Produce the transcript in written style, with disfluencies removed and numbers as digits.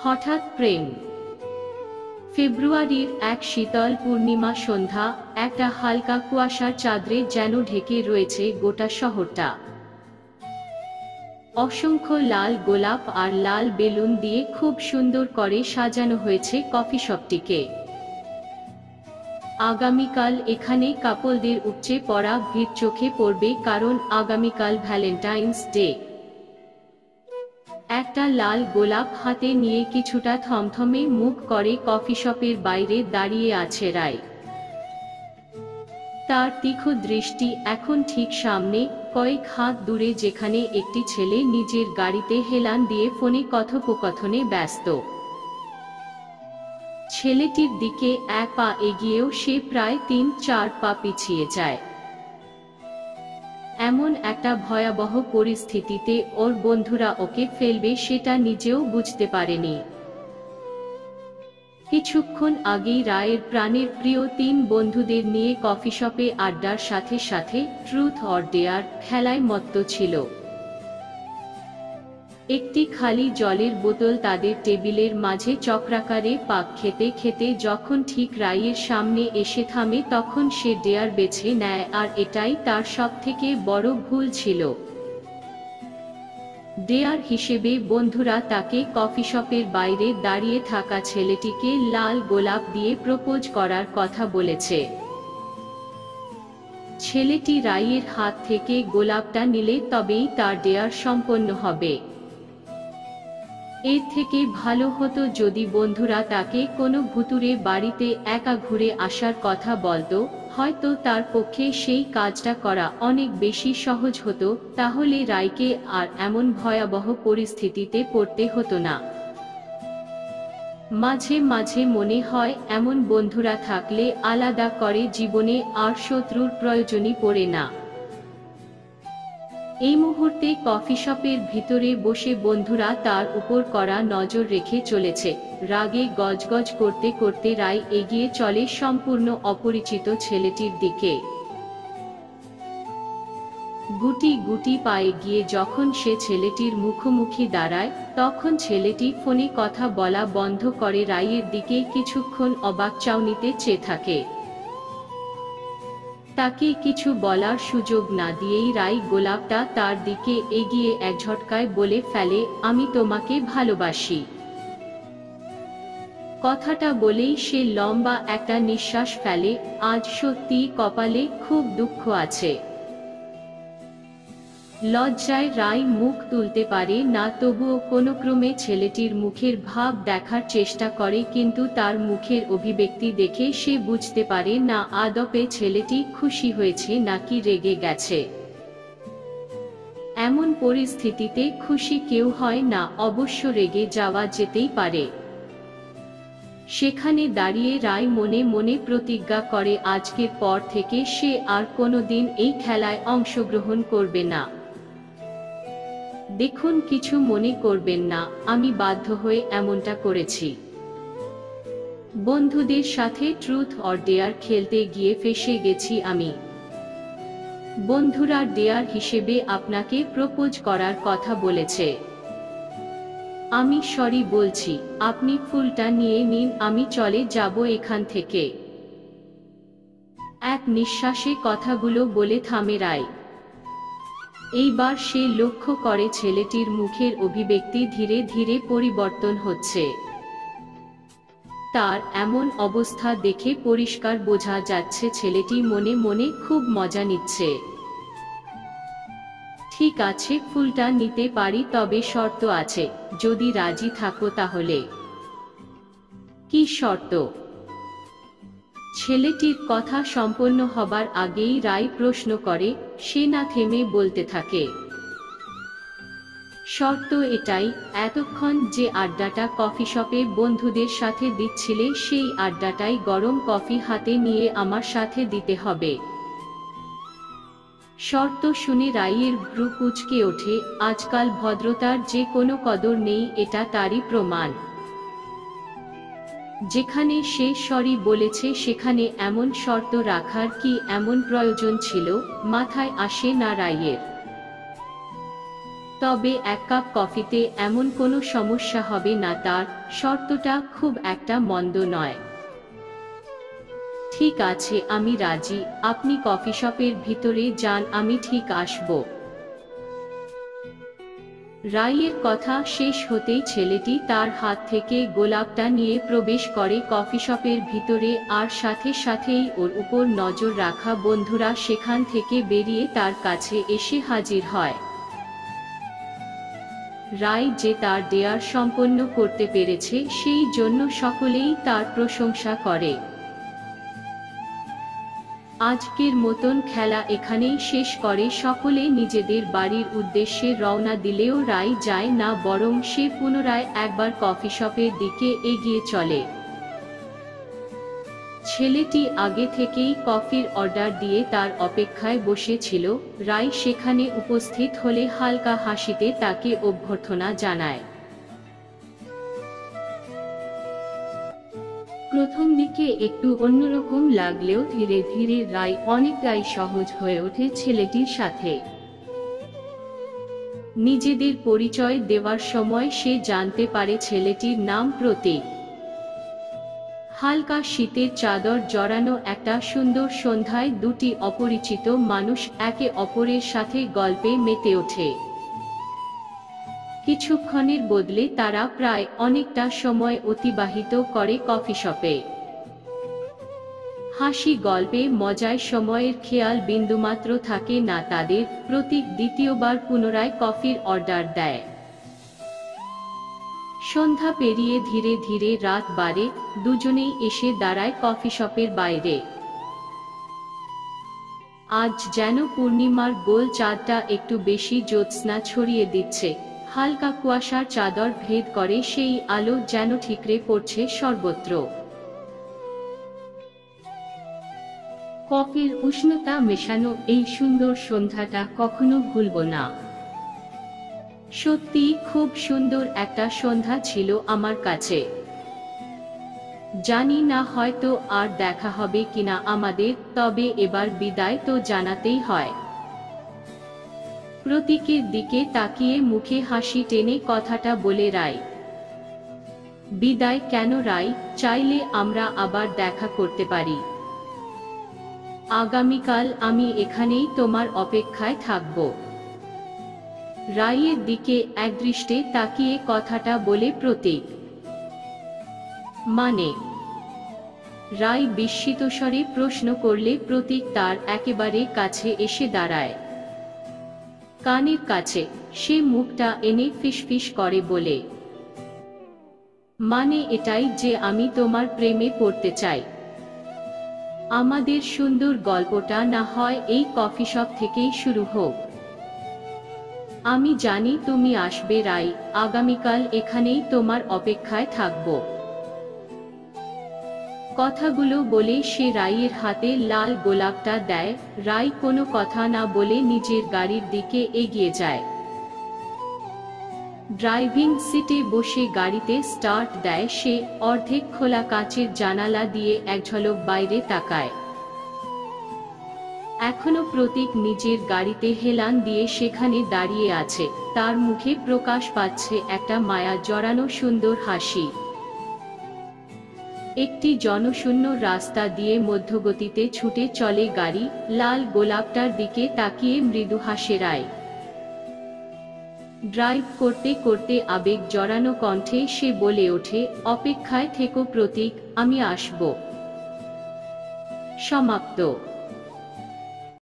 হঠাৎ প্রেম। ফেব্রুয়ারির এক শীতল পূর্ণিমা সন্ধ্যা, একটা হালকা কুয়াশার চাদরে যেন ঢেকে রয়েছে গোটা শহরটা। অসংখ্য লাল গোলাপ আর লাল বেলুন দিয়ে খুব সুন্দর করে সাজানো হয়েছে কফি শপটিকে। আগামীকাল এখানে কাপলদের উপচে পড়া ভিড় চোখে পড়বে, কারণ আগামীকাল ভ্যালেন্টাইন্স ডে। একটা লাল গোলাপ হাতে নিয়ে কিছুটা থমথমে মুখ করে কফি শপের বাইরে দাঁড়িয়ে আছে রায়। তার তীক্ষ্ণ দৃষ্টি এখন ঠিক সামনে, কয়েক হাত দূরে, যেখানে একটি ছেলে নিজের গাড়িতে হেলান দিয়ে ফোনে কথোপকথনে ব্যস্ত। ছেলেটির দিকে এক পা এগিয়েও সে প্রায় ৩-৪ পা পিছিয়ে যায়। এমন একটা ভয়াবহ পরিস্থিতিতে ওর বন্ধুরা ওকে ফেলবে সেটা নিজেও বুঝতে পারেনি। কিছুক্ষণ আগেই রায়ের প্রাণের প্রিয় ৩ বন্ধুদের নিয়ে কফি শপে আড্ডার সাথে সাথে ট্রুথ অর ডেয়ার খেলায় মত্ত ছিল। একটি খালি জলের বোতল তাদের টেবিলের মাঝে চক্রাকারে পাক খেতে খেতে যখন ঠিক রায়ের সামনে এসে থামে, তখন সে ডেয়ার বেছে নেয়, আর এটাই তার সবথেকে বড় ভুল ছিল। ডেয়ার হিসেবে বন্ধুরা তাকে কফি শপের বাইরে দাঁড়িয়ে থাকা ছেলেটিকে লাল গোলাপ দিয়ে প্রপোজ করার কথা বলেছে। ছেলেটি রায়ের হাত থেকে গোলাপটা নিলে তবেই তার ডেয়ার সম্পন্ন হবে। এর থেকে ভালো হতো যদি বন্ধুরা তাকে কোনো ভুতুড়ে বাড়িতে একা ঘুরে আসার কথা বলতো, হয়তো তার পক্ষে সেই কাজটা করা অনেক বেশি সহজ হতো, তাহলে রায়কে আর এমন ভয়াবহ পরিস্থিতিতে পড়তে হতো না। মাঝে মাঝে মনে হয় এমন বন্ধুরা থাকলে আলাদা করে জীবনে আর শত্রুর প্রয়োজনই পড়ে না। এই মুহূর্তে কফি শপের ভিতরে বসে বন্ধুরা তার উপর কড়া নজর রেখে চলেছে। রাগে গজগজ করতে করতে রায় এগিয়ে চলে সম্পূর্ণ অপরিচিত ছেলেটির দিকে। গুটি গুটি পায়ে গিয়ে যখন সে ছেলেটির মুখোমুখি দাঁড়ায়, তখন ছেলেটি ফোনে কথা বলা বন্ধ করে রায়ের দিকে কিছুক্ষণ অবাক চাউনিতে চেয়ে থাকে। তাকে কিছু বলার সুযোগ না দিয়েই রায় গোলাপটা তার দিকে এগিয়ে এক ঝটকায় বলে ফেলে, আমি তোমাকে ভালোবাসি। কথাটা বলেই সে লম্বা একটা নিঃশ্বাস ফেলে। আজ সত্যিই কপালে খুব দুঃখ আছে। লজ্জায় রায় মুখ তুলতে পারে না, তবুও কোনোক্রমে ছেলেটির মুখের ভাব দেখার চেষ্টা করে, কিন্তু তার মুখের অভিব্যক্তি দেখে সে বুঝতে পারে না আদপে ছেলেটি খুশি হয়েছে নাকি রেগে গেছে। এমন পরিস্থিতিতে খুশি কেউ হয় না, অবশ্য রেগে যাওয়া যেতেই পারে। সেখানে দাঁড়িয়ে রায় মনে মনে প্রতিজ্ঞা করে আজকের পর থেকে সে আর কোনোদিন এই খেলায় অংশগ্রহণ করবে না। দেখুন, কিছু মনে করবেন না, আমি বাধ্য হয়ে এমনটা করেছি। বন্ধুদের সাথে ট্রুথ অর ডেয়ার খেলতে গিয়ে ফেঁসে গেছি আমি। বন্ধুরা ডেয়ার হিসেবে আপনাকে প্রপোজ করার কথা বলেছে। আমি সরি বলছি, আপনি ফুলটা নিয়ে নিন, আমি চলে যাব এখান থেকে। এক নিঃশ্বাসে কথাগুলো বলে থামে রায়। এইবার সে লক্ষ্য করে ছেলেটির মুখের অভিব্যক্তি ধীরে ধীরে পরিবর্তন হচ্ছে। তার এমন অবস্থা দেখে পরিষ্কার বোঝা যাচ্ছে ছেলেটি মনে মনে খুব মজা নিচ্ছে। ঠিক আছে, ফুলটা নিতে পারি, তবে শর্ত আছে, যদি রাজি থাকো তাহলে। কি শর্ত? ছেলেটির কথা সম্পন্ন হবার আগেই রায় প্রশ্ন করে। সে না থেমে বলতে থাকে, শর্ত এটাই, এতক্ষণ যে আড্ডাটা কফি শপে বন্ধুদের সাথে দিচ্ছিলে সেই আড্ডাটাই গরম কফি হাতে নিয়ে আমার সাথে দিতে হবে। শর্ত শুনে রায়ের ভ্রু কুঁচকে ওঠে। আজকাল ভদ্রতার যে কোনো কদর নেই, এটা তারই প্রমাণ। যেখানে সে সরি বলেছে সেখানে এমন শর্ত রাখার কি এমন প্রয়োজন ছিল? মাথায় আসে না রায়ের। তবে এক কাপ কফিতে এমন কোনো সমস্যা হবে না, তার শর্তটা খুব একটা মন্দ নয়। ঠিক আছে, আমি রাজি, আপনি কফি শপের ভিতরে যান, আমি ঠিক আসব। রাইয়ের কথা শেষ হতেই ছেলেটি তার হাত থেকে গোলাপটা নিয়ে প্রবেশ করে কফি শপের ভিতরে, আর সাথে সাথেই ওর উপর নজর রাখা বন্ধুরা সেখান থেকে বেরিয়ে তার কাছে এসে হাজির হয়। রায় যে তার ডেয়ার সম্পন্ন করতে পেরেছে সেই জন্য সকলেই তার প্রশংসা করে। আজকের মতন খেলা এখানেই শেষ করে সকলে নিজেদের বাড়ির উদ্দেশ্যে রওনা দিলেও রায় যায় না, বরং সে পুনরায় একবার কফি শপের দিকে এগিয়ে চলে। ছেলেটি আগে থেকেই কফির অর্ডার দিয়ে তার অপেক্ষায় বসেছিল। রায় সেখানে উপস্থিত হলে হালকা হাসিতে তাকে অভ্যর্থনা জানায়। প্রথম দিকে একটু অন্যরকম লাগলেও ধীরে ধীরে রায় অনেকটাই সহজ হয়ে ওঠে ছেলেটির সাথে। নিজেদের পরিচয় দেওয়ার সময় সে জানতে পারে ছেলেটির নাম প্রতীক। হালকা শীতের চাদর জড়ানো একটা সুন্দর সন্ধ্যায় দুটি অপরিচিত মানুষ একে অপরের সাথে গল্পে মেতে ওঠে। কিছুক্ষণের বদলে তারা প্রায় অনেকটা সময় অতিবাহিত করে কফি শপে। হাসি গল্পে মজায় সময়ের খেয়াল বিন্দুমাত্র থাকে না তাদের। প্রতীক দ্বিতীয়বার পুনরায় কফির অর্ডার দেয়। সন্ধ্যা পেরিয়ে ধীরে ধীরে রাত বাড়ে। দুজনেই এসে দাঁড়ায় কফি শপের বাইরে। আজ যেন পূর্ণিমার গোল চাঁদটা একটু বেশি জ্যোৎস্না ছড়িয়ে দিচ্ছে। হালকা কুয়াশার চাদর ভেদ করে সেই আলো যেন ঠিকরে পড়ছে সর্বত্র। কফির উষ্ণতা মেশানো এই সুন্দর সন্ধ্যাটা কখনো ভুলব না। সত্যি খুব সুন্দর একটা সন্ধ্যা ছিল আমার কাছে। জানি না হয়তো আর দেখা হবে কিনা আমাদের, তবে এবার বিদায় তো জানাতেই হয়। প্রতীকের দিকে তাকিয়ে মুখে হাসি টেনে কথাটা বলে রায়। বিদায় কেন রায়, চাইলে আমরা আবার দেখা করতে পারি। আগামীকাল আমি এখানেই তোমার অপেক্ষায় থাকব। রায়ের দিকে একদৃষ্টে তাকিয়ে কথাটা বলে প্রতীক। মানে? রায় বিস্মিত স্বরে প্রশ্ন করলে প্রতীক তার একেবারে কাছে এসে দাঁড়ায়। কানের কাছে সে মুখটা এনে ফিসফিস করে বলে, মানে এটাই যে আমি তোমার প্রেমে পড়তে চাই। আমাদের সুন্দর গল্পটা না হয় এই কফি শপ থেকেই শুরু হোক। আমি জানি তুমি আসবে রায়, আগামীকাল এখানেই তোমার অপেক্ষায় থাকব। কথাগুলো বলে সে রায়ের হাতে লাল গোলাপটা দেয়। রায় কোনো কথা না বলে নিজের গাড়ির দিকে এগিয়ে যায়। ড্রাইভিং সিটে বসে গাড়িতে স্টার্ট দেয় সে। অর্ধেক খোলা কাচের জানালা দিয়ে এক ঝলক বাইরে তাকায়। এখনো প্রতীক নিজের গাড়িতে হেলান দিয়ে সেখানে দাঁড়িয়ে আছে। তার মুখে প্রকাশ পাচ্ছে একটা মায়া জড়ানো সুন্দর হাসি। একটি জনশূন্য রাস্তা দিয়ে মধ্যগতিতে ছুটে চলে গাড়ি। লাল গোলাপটার দিকে তাকিয়ে মৃদু হাসে রায়। ড্রাইভ করতে করতে আবেগ জড়ানো কণ্ঠে সে বলে ওঠে, অপেক্ষায় থেকো প্রতীক, আমি আসব। সমাপ্ত।